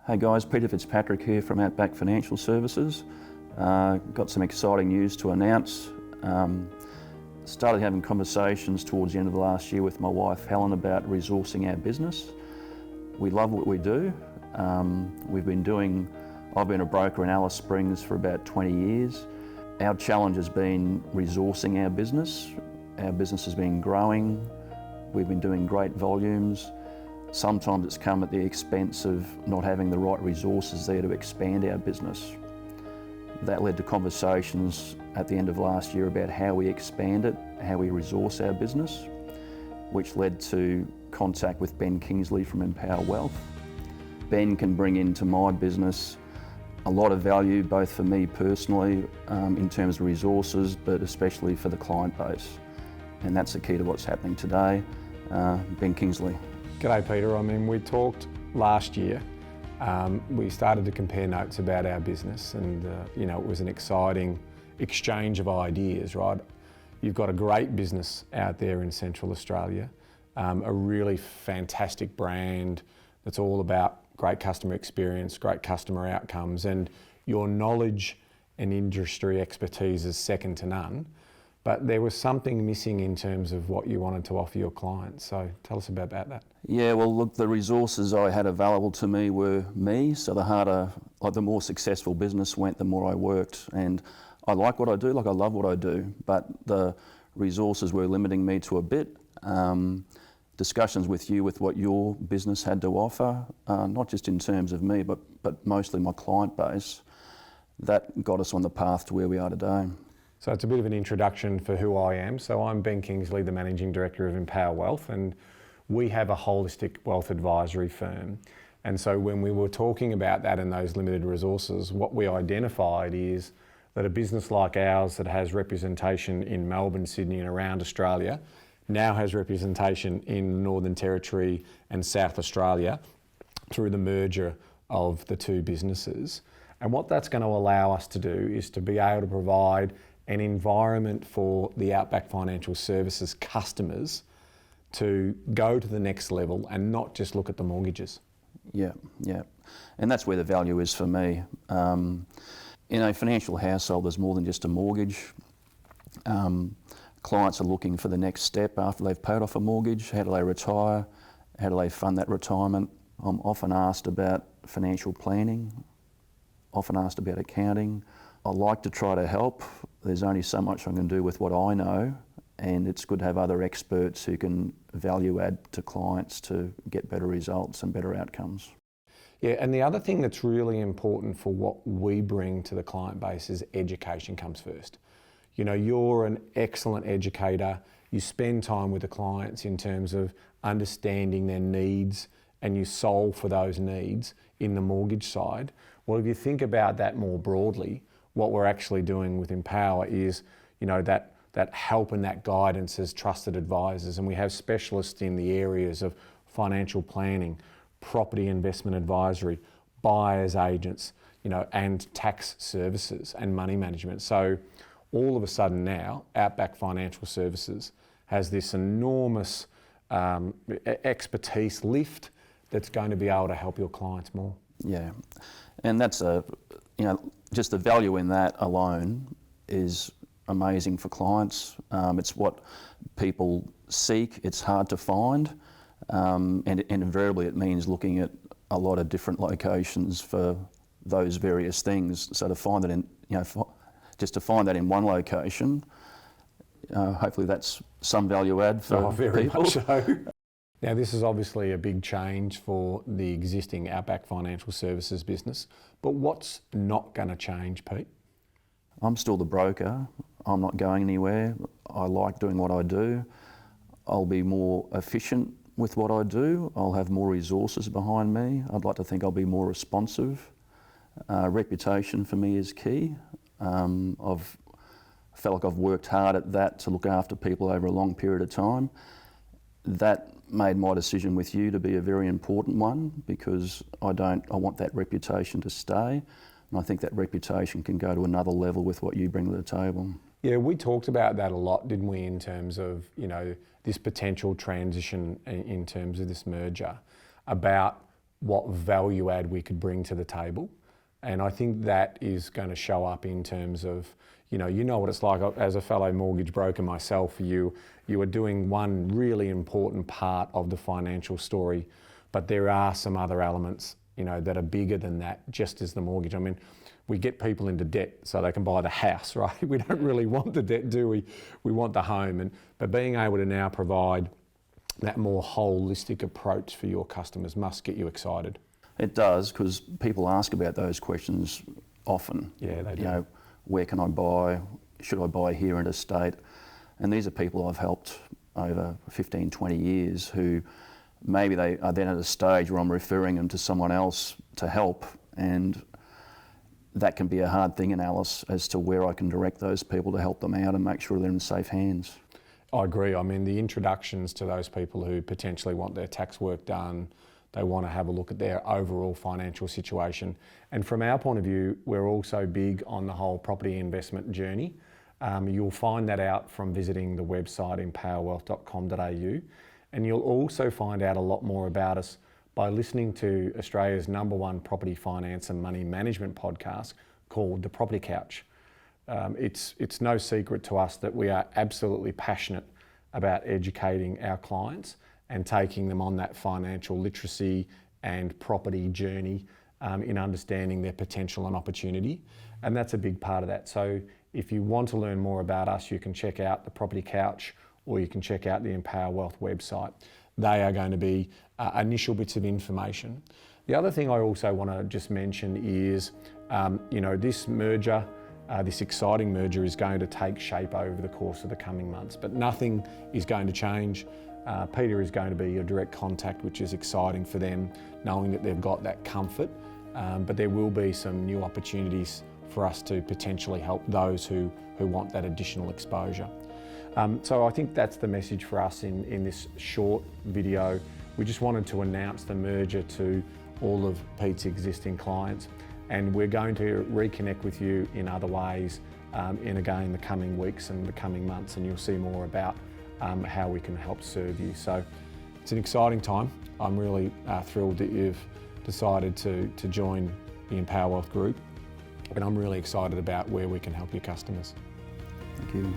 Hey guys, Peter Fitzpatrick here from Outback Financial Services. Got some exciting news to announce. Started having conversations towards the end of the last year with my wife Helen about resourcing our business. We love what we do. I've been a broker in Alice Springs for about 20 years. Our challenge has been resourcing our business. Our business has been growing. We've been doing great volumes. Sometimes it's come at the expense of not having the right resources there to expand our business. That led to conversations at the end of last year about how we expand it, how we resource our business, which led to contact with Ben Kingsley from Empower Wealth. Ben can bring into my business a lot of value, both for me personally, in terms of resources, but especially for the client base. And that's the key to what's happening today. Ben Kingsley. G'day Peter, we talked last year. We started to compare notes about our business and it was an exciting exchange of ideas, right? You've got a great business out there in Central Australia, a really fantastic brand that's all about great customer experience, great customer outcomes, and your knowledge and industry expertise is second to none. But there was something missing in terms of what you wanted to offer your clients. So tell us about that. Yeah, well, look, the resources I had available to me were me. So the more successful business went, the more I worked. And I like what I do, I love what I do, but the resources were limiting me to a bit. Discussions with you with what your business had to offer, not just in terms of me, but mostly my client base, that got us on the path to where we are today. So it's a bit of an introduction for who I am. So I'm Ben Kingsley, the Managing Director of Empower Wealth, and we have a holistic wealth advisory firm. And so when we were talking about that and those limited resources, what we identified is that a business like ours that has representation in Melbourne, Sydney and around Australia now has representation in the Northern Territory and South Australia through the merger of the two businesses. And what that's going to allow us to do is to be able to provide an environment for the Outback Financial Services customers to go to the next level and not just look at the mortgages. Yeah. And that's where the value is for me. In a financial household, there's more than just a mortgage. Clients are looking for the next step after they've paid off a mortgage. How do they retire? How do they fund that retirement? I'm often asked about financial planning, often asked about accounting. I like to try to help. There's only so much I can do with what I know, and it's good to have other experts who can value add to clients to get better results and better outcomes. Yeah, and the other thing that's really important for what we bring to the client base is education comes first. You're an excellent educator. You spend time with the clients in terms of understanding their needs and you solve for those needs in the mortgage side. Well, if you think about that more broadly, what we're actually doing with Empower is, that help and that guidance as trusted advisors. And we have specialists in the areas of financial planning, property investment advisory, buyers agents, and tax services and money management. So all of a sudden now, Outback Financial Services has this enormous expertise lift that's going to be able to help your clients more. Yeah, and that's just the value in that alone is amazing for clients. It's what people seek. It's hard to find, and invariably it means looking at a lot of different locations for those various things. So to find that just to find that in one location, hopefully that's some value add for very people. Much so. Now this is obviously a big change for the existing Outback Financial Services business, but what's not going to change, Pete? I'm still the broker. I'm not going anywhere. I like doing what I do. I'll be more efficient with what I do. I'll have more resources behind me. I'd like to think I'll be more responsive. Reputation for me is key. I've felt like I've worked hard at that to look after people over a long period of time. That made my decision with you to be a very important one because I want that reputation to stay. And I think that reputation can go to another level with what you bring to the table. Yeah, we talked about that a lot, didn't we, in terms of, this potential transition in terms of this merger, about what value add we could bring to the table. And I think that is going to show up in terms of, you know what it's like as a fellow mortgage broker myself. You are doing one really important part of the financial story, but there are some other elements, that are bigger than that, just as the mortgage. I mean, we get people into debt so they can buy the house, right? We don't really want the debt, do we? We want the home. But being able to now provide that more holistic approach for your customers must get you excited. It does, because people ask about those questions often. Yeah, they do. Where can I buy? Should I buy here interstate? And these are people I've helped over 15, 20 years who maybe they are then at a stage where I'm referring them to someone else to help, and that can be a hard thing in Alice as to where I can direct those people to help them out and make sure they're in safe hands. I agree. I mean, the introductions to those people who potentially want their tax work done, they want to have a look at their overall financial situation. And from our point of view, we're also big on the whole property investment journey. You'll find that out from visiting the website empowerwealth.com.au. And you'll also find out a lot more about us by listening to Australia's #1 property finance and money management podcast called The Property Couch. It's no secret to us that we are absolutely passionate about educating our clients and taking them on that financial literacy and property journey in understanding their potential and opportunity. And that's a big part of that. So if you want to learn more about us, you can check out the Property Couch, or you can check out the Empower Wealth website. They are going to be initial bits of information. The other thing I also want to just mention is, this merger, this exciting merger is going to take shape over the course of the coming months, but nothing is going to change. Peter is going to be your direct contact, which is exciting for them, knowing that they've got that comfort, but there will be some new opportunities for us to potentially help those who want that additional exposure. So I think that's the message for us in this short video. We just wanted to announce the merger to all of Pete's existing clients, and we're going to reconnect with you in other ways in the coming weeks and the coming months, and you'll see more about how we can help serve you. So it's an exciting time. I'm really thrilled that you've decided to join the Empower Wealth Group, and I'm really excited about where we can help your customers. Thank you.